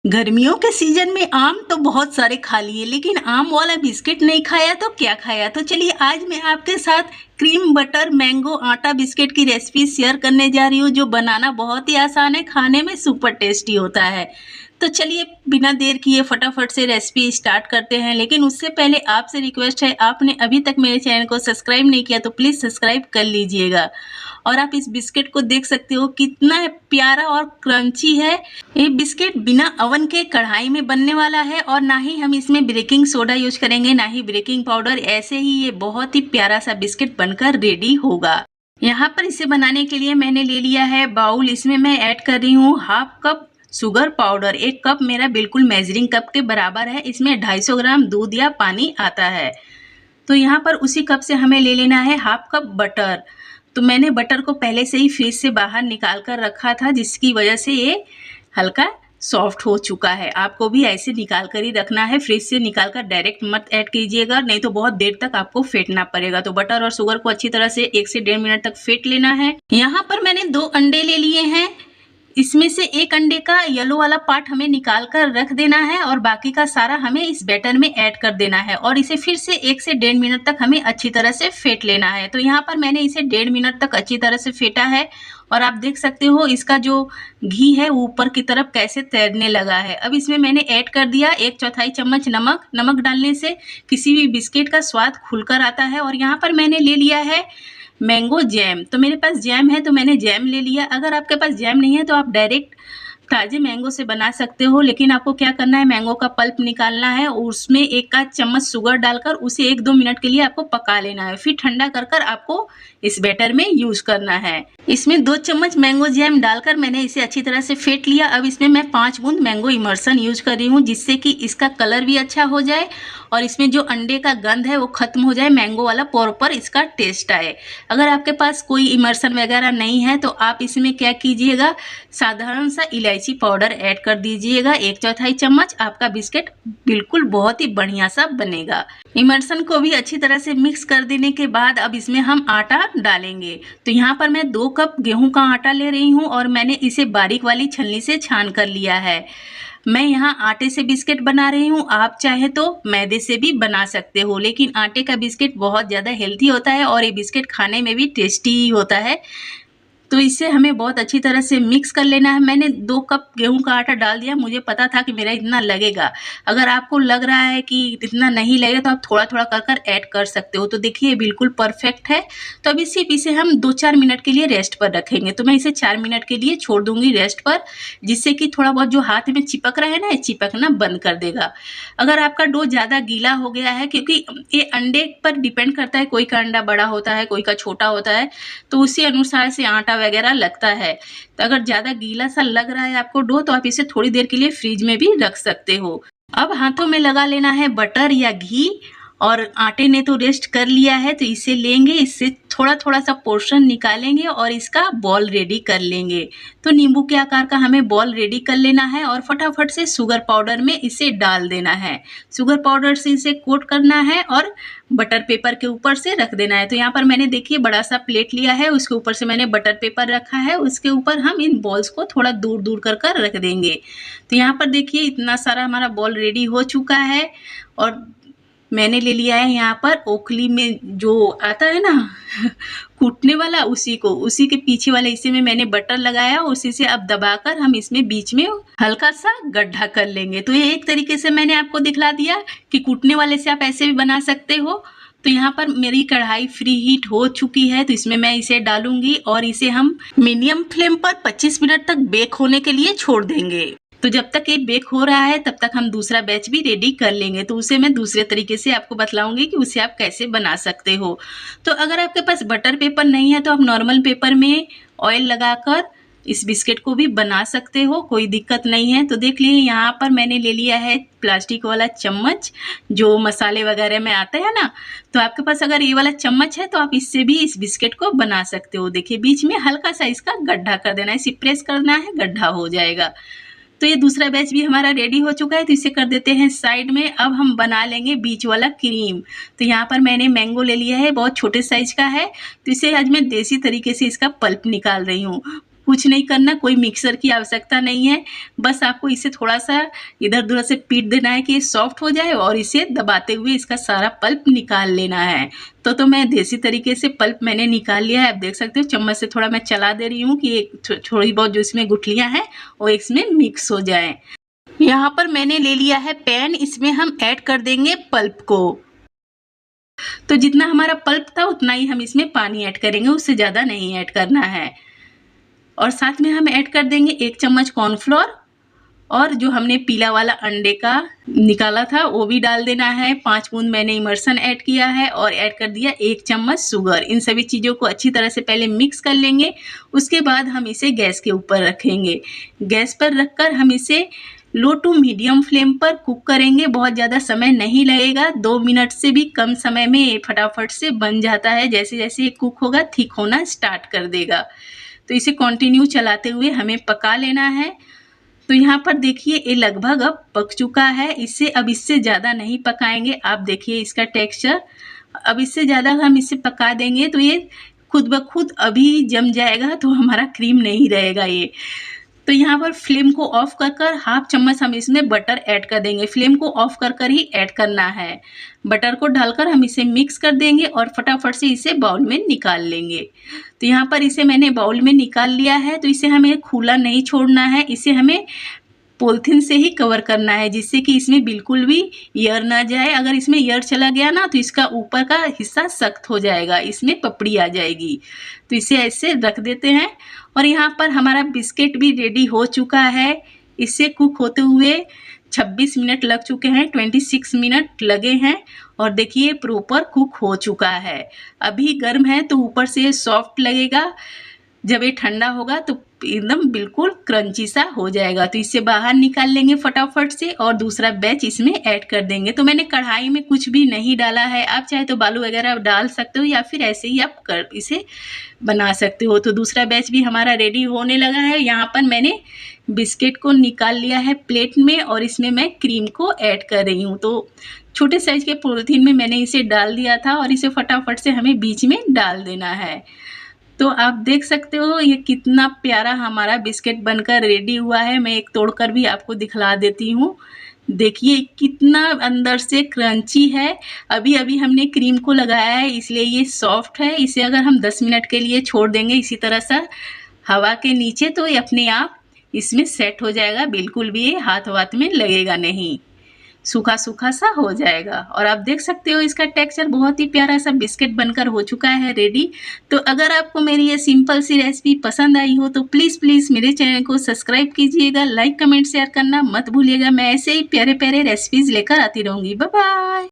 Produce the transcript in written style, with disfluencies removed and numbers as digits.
गर्मियों के सीजन में आम तो बहुत सारे खा लिए, लेकिन आम वाला बिस्किट नहीं खाया तो क्या खाया। तो चलिए आज मैं आपके साथ क्रीम बटर मैंगो आटा बिस्किट की रेसिपी शेयर करने जा रही हूँ, जो बनाना बहुत ही आसान है, खाने में सुपर टेस्टी होता है। तो चलिए बिना देर किए फटाफट से रेसिपी स्टार्ट करते हैं। लेकिन उससे पहले आपसे रिक्वेस्ट है, आपने अभी तक मेरे चैनल को सब्सक्राइब नहीं किया तो प्लीज़ सब्सक्राइब कर लीजिएगा। और आप इस बिस्किट को देख सकते हो कितना प्यारा और क्रंची है। ये बिस्किट बिना ओवन के कढ़ाई में बनने वाला है और ना ही हम इसमें बेकिंग सोडा यूज करेंगे, ना ही बेकिंग पाउडर। ऐसे ही ये बहुत ही प्यारा सा बिस्किट बनकर रेडी होगा। यहाँ पर इसे बनाने के लिए मैंने ले लिया है बाउल। इसमें मैं ऐड कर रही हूँ हाफ कप शुगर पाउडर। एक कप मेरा बिल्कुल मेजरिंग कप के बराबर है। इसमें 250 ग्राम दूध या पानी आता है। तो यहाँ पर उसी कप से हमें ले लेना है हाफ कप बटर। तो मैंने बटर को पहले से ही फ्रिज से बाहर निकाल कर रखा था, जिसकी वजह से ये हल्का सॉफ्ट हो चुका है। आपको भी ऐसे निकाल कर ही रखना है, फ्रिज से निकाल कर डायरेक्ट मत ऐड कीजिएगा, नहीं तो बहुत देर तक आपको फेंटना पड़ेगा। तो बटर और शुगर को अच्छी तरह से 1 से 1.5 मिनट तक फेंट लेना है। यहाँ पर मैंने 2 अंडे ले लिए हैं। इसमें से एक अंडे का येलो वाला पार्ट हमें निकाल कर रख देना है और बाकी का सारा हमें इस बैटर में ऐड कर देना है और इसे फिर से 1 से 1.5 मिनट तक हमें अच्छी तरह से फेंट लेना है। तो यहाँ पर मैंने इसे 1.5 मिनट तक अच्छी तरह से फेंटा है और आप देख सकते हो इसका जो घी है वो ऊपर की तरफ कैसे तैरने लगा है। अब इसमें मैंने ऐड कर दिया 1/4 चम्मच नमक। नमक डालने से किसी भी बिस्किट का स्वाद खुलकर आता है। और यहाँ पर मैंने ले लिया है मैंगो जैम। तो मेरे पास जैम है तो मैंने जैम ले लिया। अगर आपके पास जैम नहीं है तो आप डायरेक्ट ताजे मैंगो से बना सकते हो, लेकिन आपको क्या करना है, मैंगो का पल्प निकालना है और उसमें 1 आध चम्मच शुगर डालकर उसे 1-2 मिनट के लिए आपको पका लेना है। फिर ठंडा कर कर आपको इस बैटर में यूज करना है। इसमें 2 चम्मच मैंगो जैम डालकर मैंने इसे अच्छी तरह से फेंट लिया। अब इसमें मैं 5 बूंद मैंगो इमर्सन यूज कर रही हूँ, जिससे कि इसका कलर भी अच्छा हो जाए और इसमें जो अंडे का गंध है वो खत्म हो जाए, मैंगो वाला प्रॉपर इसका टेस्ट आए। अगर आपके पास कोई इमर्सन वगैरह नहीं है तो आप इसमें क्या कीजिएगा, साधारण सा इलायची पाउडर ऐड कर दीजिएगा 1/4 चम्मच। आपका बिस्किट बिल्कुल बहुत ही बढ़िया सा बनेगा। इमर्सन को भी अच्छी तरह से मिक्स कर देने के बाद अब इसमें हम आटा डालेंगे। तो यहाँ पर मैं 2 कप गेहूं का आटा ले रही हूँ और मैंने इसे बारीक वाली छलनी से छान कर लिया है। मैं यहाँ आटे से बिस्किट बना रही हूँ, आप चाहे तो मैदे से भी बना सकते हो, लेकिन आटे का बिस्किट बहुत ज़्यादा हेल्दी होता है और ये बिस्किट खाने में भी टेस्टी होता है। तो इसे हमें बहुत अच्छी तरह से मिक्स कर लेना है। मैंने 2 कप गेहूं का आटा डाल दिया, मुझे पता था कि मेरा इतना लगेगा। अगर आपको लग रहा है कि इतना नहीं लगेगा तो आप थोड़ा थोड़ा कर कर ऐड कर सकते हो। तो देखिए बिल्कुल परफेक्ट है। तो अब इसे हम 2-4 मिनट के लिए रेस्ट पर रखेंगे। तो मैं इसे 4 मिनट के लिए छोड़ दूंगी रेस्ट पर, जिससे कि थोड़ा बहुत जो हाथ में चिपक रहा है ना, चिपकना बंद कर देगा। अगर आपका डो ज़्यादा गीला हो गया है, क्योंकि ये अंडे पर डिपेंड करता है, कोई का अंडा बड़ा होता है, कोई का छोटा होता है, तो उसी अनुसार से आटा वगैरह लगता है। तो अगर ज़्यादा गीला सा लग रहा है आपको डो, तो आप इसे थोड़ी देर के लिए फ्रिज में भी रख सकते हो। अब हाथों में लगा लेना है बटर या घी और आटे ने तो रेस्ट कर लिया है, तो इसे लेंगे, इससे थोड़ा थोड़ा सा पोर्शन निकालेंगे और इसका बॉल रेडी कर लेंगे। तो नींबू के आकार का हमें बॉल रेडी कर लेना है और फटाफट से शुगर पाउडर में इसे डाल देना है। शुगर पाउडर से इसे कोट करना है और बटर पेपर के ऊपर से रख देना है। तो यहाँ पर मैंने देखिए बड़ा सा प्लेट लिया है, उसके ऊपर से मैंने बटर पेपर रखा है, उसके ऊपर हम इन बॉल्स को थोड़ा दूर दूर कर कर रख देंगे। तो यहाँ पर देखिए इतना सारा हमारा बॉल रेडी हो चुका है और मैंने ले लिया है यहाँ पर ओखली में जो आता है ना कूटने वाला, उसी के पीछे वाले हिस्से में मैंने बटर लगाया। उसी से अब दबाकर हम इसमें बीच में हल्का सा गड्ढा कर लेंगे। तो ये एक तरीके से मैंने आपको दिखला दिया कि कूटने वाले से आप ऐसे भी बना सकते हो। तो यहाँ पर मेरी कढ़ाई फ्री हीट हो चुकी है, तो इसमें मैं इसे डालूंगी और इसे हम मीडियम फ्लेम पर 25 मिनट तक बेक होने के लिए छोड़ देंगे। तो जब तक ये बेक हो रहा है तब तक हम दूसरा बैच भी रेडी कर लेंगे। तो उसे मैं दूसरे तरीके से आपको बतलाऊंगी कि उसे आप कैसे बना सकते हो। तो अगर आपके पास बटर पेपर नहीं है तो आप नॉर्मल पेपर में ऑयल लगाकर इस बिस्किट को भी बना सकते हो, कोई दिक्कत नहीं है। तो देख लीजिए यहाँ पर मैंने ले लिया है प्लास्टिक वाला चम्मच जो मसाले वगैरह में आता है ना। तो आपके पास अगर ये वाला चम्मच है तो आप इससे भी इस बिस्किट को बना सकते हो। देखिए बीच में हल्का सा इसका गड्ढा कर देना है, इसे प्रेस करना है, गड्ढा हो जाएगा। तो ये दूसरा बैच भी हमारा रेडी हो चुका है, तो इसे कर देते हैं साइड में। अब हम बना लेंगे बीच वाला क्रीम। तो यहाँ पर मैंने मैंगो ले लिया है, बहुत छोटे साइज का है, तो इसे आज मैं देसी तरीके से इसका पल्प निकाल रही हूँ। कुछ नहीं करना, कोई मिक्सर की आवश्यकता नहीं है, बस आपको इसे थोड़ा सा इधर उधर से पीट देना है कि ये सॉफ्ट हो जाए और इसे दबाते हुए इसका सारा पल्प निकाल लेना है। तो मैं देसी तरीके से पल्प मैंने निकाल लिया है। आप देख सकते हो चम्मच से थोड़ा मैं चला दे रही हूँ कि एक थोड़ी बहुत जो इसमें गुठलियाँ हैं वो इसमें मिक्स हो जाए। यहाँ पर मैंने ले लिया है पैन, इसमें हम ऐड कर देंगे पल्प को। तो जितना हमारा पल्प था उतना ही हम इसमें पानी ऐड करेंगे, उससे ज़्यादा नहीं ऐड करना है। और साथ में हम ऐड कर देंगे 1 चम्मच कॉर्नफ्लोर और जो हमने पीला वाला अंडे का निकाला था वो भी डाल देना है। 5 बूंद मैंने इमर्सन ऐड किया है और ऐड कर दिया 1 चम्मच शुगर। इन सभी चीज़ों को अच्छी तरह से पहले मिक्स कर लेंगे, उसके बाद हम इसे गैस के ऊपर रखेंगे। गैस पर रखकर हम इसे लो टू मीडियम फ्लेम पर कुक करेंगे। बहुत ज़्यादा समय नहीं लगेगा, 2 मिनट से भी कम समय में ये फटाफट से बन जाता है। जैसे जैसे ये कुक होगा थिक होना स्टार्ट कर देगा। तो इसे कंटिन्यू चलाते हुए हमें पका लेना है। तो यहाँ पर देखिए ये लगभग अब पक चुका है। अब इससे ज़्यादा नहीं पकाएंगे। आप देखिए इसका टेक्सचर, अब इससे ज़्यादा हम इसे पका देंगे तो ये खुद ब खुद अभी जम जाएगा, तो हमारा क्रीम नहीं रहेगा ये। तो यहाँ पर फ्लेम को ऑफ कर 1/2 चम्मच हम इसमें बटर ऐड कर देंगे। फ्लेम को ऑफ कर ही ऐड करना है। बटर को डालकर हम इसे मिक्स कर देंगे और फटाफट से इसे बाउल में निकाल लेंगे। तो यहाँ पर इसे मैंने बाउल में निकाल लिया है। तो इसे हमें खुला नहीं छोड़ना है, इसे हमें पॉलिथीन से ही कवर करना है जिससे कि इसमें बिल्कुल भी एयर ना जाए। अगर इसमें एयर चला गया ना तो इसका ऊपर का हिस्सा सख्त हो जाएगा, इसमें पपड़ी आ जाएगी। तो इसे ऐसे रख देते हैं। और यहाँ पर हमारा बिस्किट भी रेडी हो चुका है। इसे कुक होते हुए 26 मिनट लग चुके हैं, 26 मिनट लगे हैं और देखिए प्रॉपर कुक हो चुका है। अभी गर्म है तो ऊपर से सॉफ्ट लगेगा, जब ये ठंडा होगा तो एकदम बिल्कुल क्रंची सा हो जाएगा। तो इसे बाहर निकाल लेंगे फटाफट से और दूसरा बैच इसमें ऐड कर देंगे। तो मैंने कढ़ाई में कुछ भी नहीं डाला है, आप चाहे तो बालू वगैरह डाल सकते हो या फिर ऐसे ही आप इसे बना सकते हो। तो दूसरा बैच भी हमारा रेडी होने लगा है। यहाँ पर मैंने बिस्किट को निकाल लिया है प्लेट में और इसमें मैं क्रीम को ऐड कर रही हूँ। तो छोटे साइज के पॉलिथीन में मैंने इसे डाल दिया था और इसे फटाफट से हमें बीच में डाल देना है। तो आप देख सकते हो ये कितना प्यारा हमारा बिस्किट बनकर रेडी हुआ है। मैं एक तोड़कर भी आपको दिखला देती हूँ। देखिए कितना अंदर से क्रंची है। अभी अभी हमने क्रीम को लगाया है इसलिए ये सॉफ्ट है। इसे अगर हम 10 मिनट के लिए छोड़ देंगे इसी तरह से हवा के नीचे तो ये अपने आप इसमें सेट हो जाएगा, बिल्कुल भी ये हाथ वाथ में लगेगा नहीं, सूखा सूखा सा हो जाएगा। और आप देख सकते हो इसका टेक्सचर बहुत ही प्यारा सा बिस्किट बनकर हो चुका है रेडी। तो अगर आपको मेरी ये सिंपल सी रेसिपी पसंद आई हो तो प्लीज़ मेरे चैनल को सब्सक्राइब कीजिएगा, लाइक कमेंट शेयर करना मत भूलिएगा। मैं ऐसे ही प्यारे प्यारे रेसिपीज़ लेकर आती रहूँगी। Bye bye.